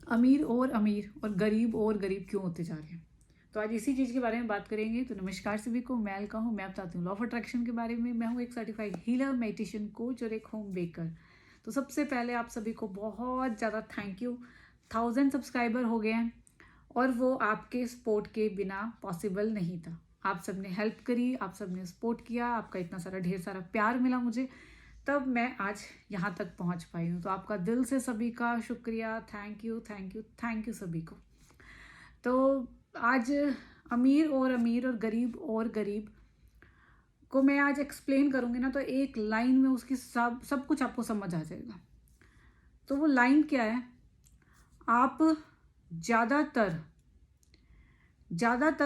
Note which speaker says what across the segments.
Speaker 1: अमीर और गरीब क्यों होते जा रहे हैं। तो आज इसी चीज़ के बारे में बात करेंगे। तो नमस्कार सभी को, मैं अलका हूँ। मैं बताती हूँ लॉ ऑफ अट्रैक्शन के बारे में। मैं हूँ एक सर्टिफाइड हीलर, मेडिटेशन कोच और एक होम बेकर। तो सबसे पहले आप सभी को बहुत ज़्यादा थैंक यू। 1000 सब्सक्राइबर हो गए हैं और वो आपके सपोर्ट के बिना पॉसिबल नहीं था। आप सबने हेल्प करी, आप सबने सपोर्ट किया, आपका इतना सारा ढेर सारा प्यार मिला मुझे, तब मैं आज यहाँ तक पहुँच पाई हूँ। तो आपका दिल से सभी का शुक्रिया। Thank you thank you thank you सभी को। तो आज अमीर और गरीब को मैं आज एक्सप्लेन करूँगी ना, तो एक लाइन में उसकी सब कुछ आपको समझ आ जाएगा। तो वो लाइन क्या है? आप ज़्यादातर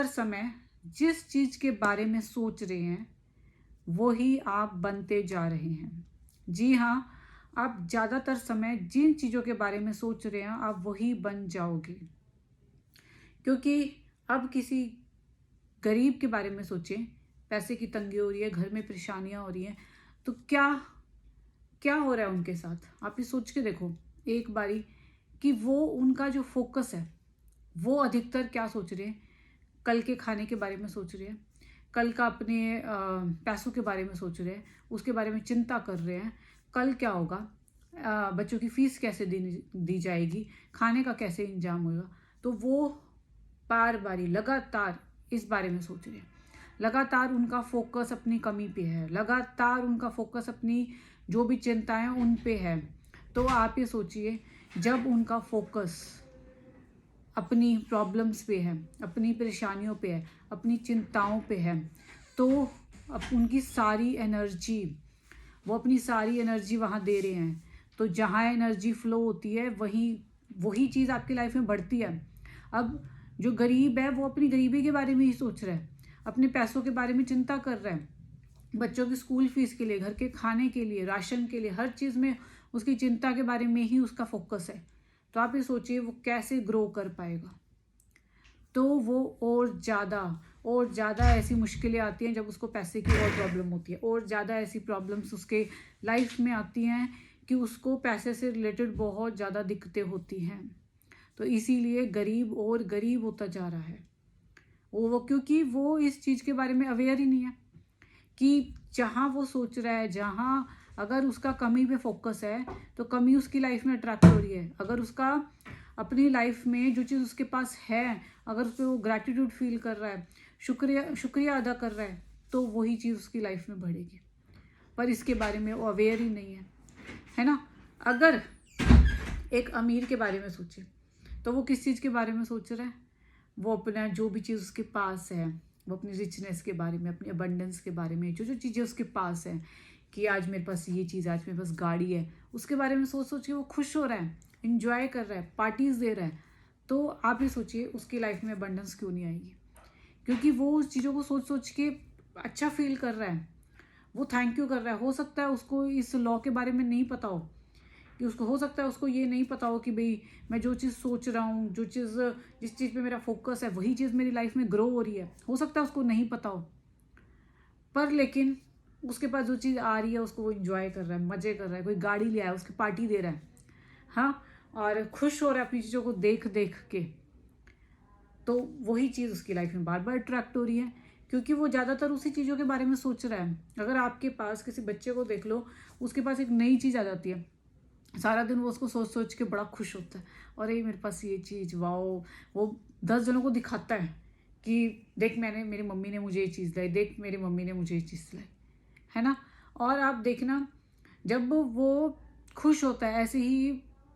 Speaker 1: समय जिस चीज़ के बारे में सोच रहे हैं वो ही आप बनते जा रहे हैं। जी हाँ, आप ज़्यादातर समय जिन चीज़ों के बारे में सोच रहे हैं आप वही बन जाओगे। क्योंकि अब किसी गरीब के बारे में सोचें, पैसे की तंगी हो रही है, घर में परेशानियां हो रही हैं, तो क्या क्या हो रहा है उनके साथ? आप ये सोच के देखो एक बारी कि वो उनका जो फोकस है वो अधिकतर क्या सोच रहे हैं? कल के खाने के बारे में सोच रहे हैं, कल का अपने पैसों के बारे में सोच रहे हैं, उसके बारे में चिंता कर रहे हैं। कल क्या होगा, बच्चों की फीस कैसे दी जाएगी, खाने का कैसे इंतजाम होगा। तो वो बार बारी लगातार इस बारे में सोच रहे हैं। लगातार उनका फोकस अपनी कमी पे है, लगातार उनका फोकस अपनी जो भी चिंताएं उन पे है। तो आप ये सोचिए, जब उनका फोकस अपनी प्रॉब्लम्स पे है, अपनी परेशानियों पे है, अपनी चिंताओं पे है, तो अब उनकी सारी एनर्जी, वो अपनी सारी एनर्जी वहाँ दे रहे हैं। तो जहाँ एनर्जी फ्लो होती है वही चीज़ आपकी लाइफ में बढ़ती है। अब जो गरीब है वो अपनी गरीबी के बारे में ही सोच रहा है, अपने पैसों के बारे में चिंता कर रहा है, बच्चों की स्कूल फीस के लिए, घर के खाने के लिए, राशन के लिए, हर चीज़ में उसकी चिंता के बारे में ही उसका फोकस है। तो आप ये सोचिए वो कैसे ग्रो कर पाएगा। तो वो और ज़्यादा ऐसी मुश्किलें आती हैं जब उसको पैसे की और प्रॉब्लम होती है, और ज़्यादा ऐसी प्रॉब्लम्स उसके लाइफ में आती हैं कि उसको पैसे से रिलेटेड बहुत ज़्यादा दिक्कतें होती हैं। तो इसीलिए गरीब होता जा रहा है वो, क्योंकि वो इस चीज़ के बारे में अवेयर ही नहीं है कि जहाँ वो सोच रहा है, जहाँ अगर उसका कमी पे फोकस है तो कमी उसकी लाइफ में अट्रैक्ट हो रही है। अगर उसका अपनी लाइफ में जो चीज़ उसके पास है, अगर उस पर वो ग्रैटिट्यूड फील कर रहा है, शुक्रिया अदा कर रहा है, तो वही चीज़ उसकी लाइफ में बढ़ेगी। पर इसके बारे में वो अवेयर ही नहीं है ना। अगर एक अमीर के बारे में सोचे तो वो किस चीज़ के बारे में सोच रहा है? वो अपना जो भी चीज़ उसके पास है, वो अपनी रिचनेस के बारे में, अपनी अबंडेंस के बारे में, जो जो चीज़ें उसके पास है, कि आज मेरे पास ये चीज़, आज मेरे पास गाड़ी है, उसके बारे में सोच सोच के वो खुश हो रहा है, इंजॉय कर रहा है, पार्टीज दे रहा है। तो आप ये सोचिए उसकी लाइफ में अबंडेंस क्यों नहीं आएगी? क्योंकि वो उस चीज़ों को सोच सोच के अच्छा फील कर रहा है, वो थैंक यू कर रहा है। हो सकता है उसको इस लॉ के बारे में नहीं पता हो, कि उसको हो सकता है उसको ये नहीं पता हो कि भाई मैं जो चीज़ सोच रहा हूँ, जिस चीज़ पे मेरा फोकस है, वही चीज़ मेरी लाइफ में ग्रो हो रही है। हो सकता है उसको नहीं पता हो, पर लेकिन उसके पास जो चीज़ आ रही है उसको वो इंजॉय कर रहा है, मज़े कर रहा है। कोई गाड़ी ले आया, उसकी पार्टी दे रहा है, हाँ, और खुश हो रहा है अपनी चीज़ों को देख देख के। तो वही चीज़ उसकी लाइफ में बार बार अट्रैक्ट हो रही है, क्योंकि वो ज़्यादातर उसी चीज़ों के बारे में सोच रहा है। अगर आपके पास किसी बच्चे को देख लो, उसके पास एक नई चीज़ आ जाती है, सारा दिन वो उसको सोच सोच के बड़ा खुश होता है, और ये मेरे पास ये चीज़, वाओ। वो 10 जनों को दिखाता है कि देख मेरी मम्मी ने मुझे ये चीज़ लाई, देख मेरी मम्मी ने मुझे ये चीज़ लाई, है ना। और आप देखना, जब वो खुश होता है, ऐसे ही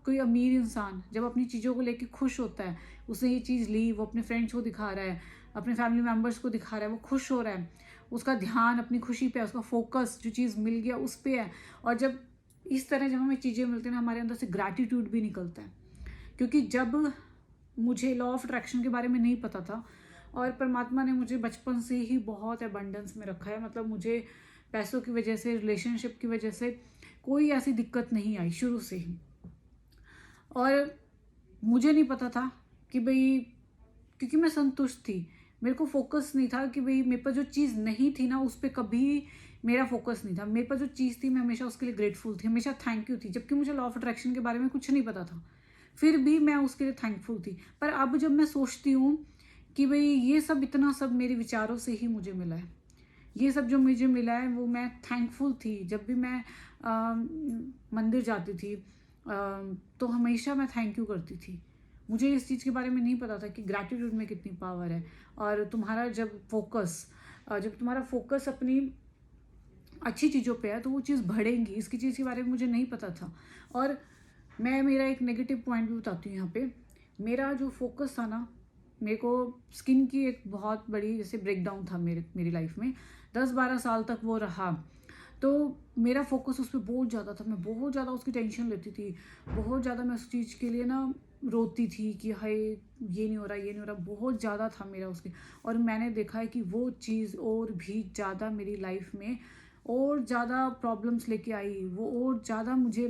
Speaker 1: कोई अमीर इंसान जब अपनी चीज़ों को लेके खुश होता है, उसने ये चीज़ ली, वो अपने फ्रेंड्स को दिखा रहा है, अपने फैमिली मेम्बर्स को दिखा रहा है, वो खुश हो रहा है, उसका ध्यान अपनी खुशी पे है, उसका फोकस जो चीज़ मिल गया उस पे है। और जब इस तरह जब हमें चीज़ें मिलती हैं ना, हमारे अंदर से ग्रैटिट्यूड भी निकलता है। क्योंकि जब मुझे लॉ ऑफ अट्रैक्शन के बारे में नहीं पता था, और परमात्मा ने मुझे बचपन से ही बहुत एबंडेंस में रखा है, मतलब मुझे पैसों की वजह से, रिलेशनशिप की वजह से कोई ऐसी दिक्कत नहीं आई शुरू से ही। और मुझे नहीं पता था कि भाई, क्योंकि मैं संतुष्ट थी, मेरे को फोकस नहीं था कि भाई मेरे पास जो चीज़ नहीं थी ना उस पर कभी मेरा फोकस नहीं था। मेरे पास जो चीज़ थी मैं हमेशा उसके लिए ग्रेटफुल थी, हमेशा थैंक यू थी, जबकि मुझे लॉ ऑफ अट्रैक्शन के बारे में कुछ नहीं पता था। फिर भी मैं उसके लिए थैंकफुल थी। पर अब जब मैं सोचती हूँ कि भाई ये सब इतना सब मेरे विचारों से ही मुझे मिला है, ये सब जो मुझे मिला है वो मैं थैंकफुल थी। जब भी मैं मंदिर जाती थी तो हमेशा मैं थैंक यू करती थी। मुझे इस चीज़ के बारे में नहीं पता था कि ग्रैटिट्यूड में कितनी पावर है। और तुम्हारा जब तुम्हारा फोकस अपनी अच्छी चीज़ों पे है तो वो चीज़ बढ़ेंगी, इसकी चीज़ के बारे में मुझे नहीं पता था। और मैं मेरा एक नेगेटिव पॉइंट भी बताती हूँ यहाँ पे। मेरा जो फोकस था ना, मेरे को स्किन की एक बहुत बड़ी जैसे ब्रेकडाउन था मेरी लाइफ में, 10-12 साल तक वो रहा। तो मेरा फोकस उस पर बहुत ज़्यादा था, मैं बहुत ज़्यादा उसकी टेंशन लेती थी, बहुत ज़्यादा मैं उस चीज़ के लिए ना रोती थी कि हाय ये नहीं हो रहा, ये नहीं हो रहा, बहुत ज़्यादा था मेरा उसके। और मैंने देखा है कि वो चीज़ और भी ज़्यादा मेरी लाइफ में और ज़्यादा प्रॉब्लम्स लेके आई, वो और ज़्यादा मुझे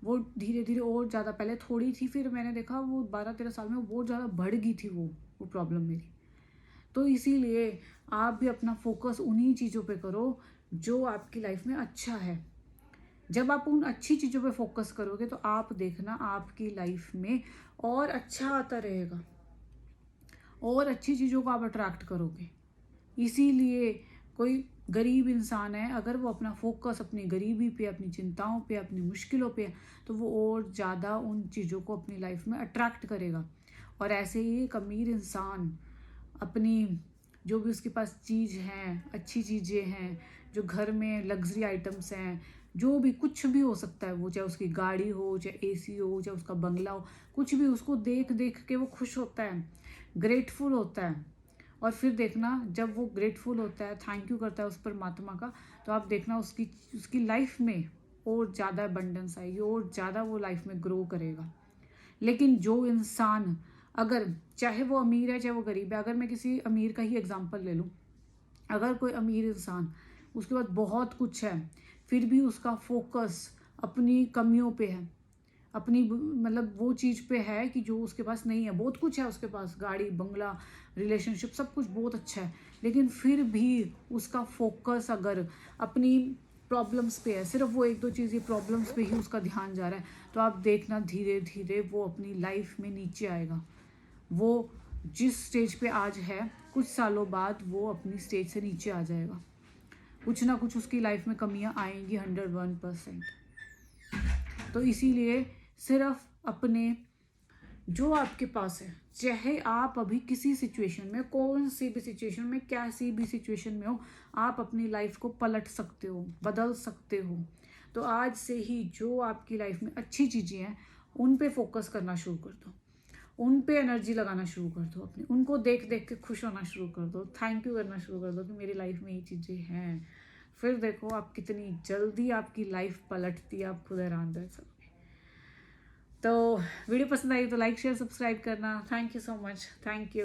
Speaker 1: वो धीरे धीरे और ज़्यादा, पहले थोड़ी थी फिर मैंने देखा वो 12-13 साल में वो बहुत ज़्यादा बढ़ गई थी वो प्रॉब्लम मेरी। तो इसीलिए आप भी अपना फोकस उन्हीं चीज़ों पे करो जो आपकी लाइफ में अच्छा है। जब आप उन अच्छी चीज़ों पे फोकस करोगे तो आप देखना आपकी लाइफ में और अच्छा आता रहेगा और अच्छी चीज़ों को आप अट्रैक्ट करोगे। इसीलिए कोई गरीब इंसान है, अगर वो अपना फोकस अपनी गरीबी पे, अपनी चिंताओं पे, अपनी मुश्किलों पे, तो वो और ज़्यादा उन चीज़ों को अपनी लाइफ में अट्रैक्ट करेगा। और ऐसे ही एक अमीर इंसान अपनी जो भी उसके पास चीज़ हैं, अच्छी चीज़ें हैं, जो घर में लग्जरी आइटम्स हैं, जो भी कुछ भी हो सकता है वो, चाहे उसकी गाड़ी हो, चाहे एसी हो, चाहे उसका बंगला हो, कुछ भी, उसको देख देख के वो खुश होता है, ग्रेटफुल होता है। और फिर देखना जब वो ग्रेटफुल होता है, थैंक यू करता है उस परमात्मा का, तो आप देखना उसकी लाइफ में और ज़्यादा अबंडेंस आएगी और ज़्यादा वो लाइफ में ग्रो करेगा। लेकिन जो इंसान, अगर चाहे वो अमीर है चाहे वो गरीब है, अगर मैं किसी अमीर का ही एग्जांपल ले लूँ, अगर कोई अमीर इंसान उसके पास बहुत कुछ है फिर भी उसका फोकस अपनी कमियों पे है, अपनी मतलब वो चीज़ पे है कि जो उसके पास नहीं है, बहुत कुछ है उसके पास, गाड़ी बंगला रिलेशनशिप सब कुछ बहुत अच्छा है, लेकिन फिर भी उसका फोकस अगर अपनी प्रॉब्लम्स पे है, सिर्फ वो एक दो चीज़ प्रॉब्लम्स पे ही उसका ध्यान जा रहा है, तो आप देखना धीरे धीरे वो अपनी लाइफ में नीचे आएगा। वो जिस स्टेज पे आज है कुछ सालों बाद वो अपनी स्टेज से नीचे आ जाएगा। कुछ ना कुछ उसकी लाइफ में कमियां आएंगी 101%। तो इसीलिए सिर्फ अपने जो आपके पास है, चाहे आप अभी किसी सिचुएशन में, कौन सी भी सिचुएशन में, कैसी भी सिचुएशन में हो, आप अपनी लाइफ को पलट सकते हो, बदल सकते हो। तो आज से ही जो आपकी लाइफ में अच्छी चीज़ें हैं उन पे फोकस करना शुरू कर दो, उन पे एनर्जी लगाना शुरू कर दो अपनी, उनको देख देख के खुश होना शुरू कर दो, थैंक यू करना शुरू कर दो कि मेरी लाइफ में ये चीज़ें हैं। फिर देखो आप कितनी जल्दी आपकी लाइफ पलटती है, आप खुद हैरान रह सकते। तो वीडियो पसंद आई तो लाइक शेयर सब्सक्राइब करना। Thank you so much, thank you.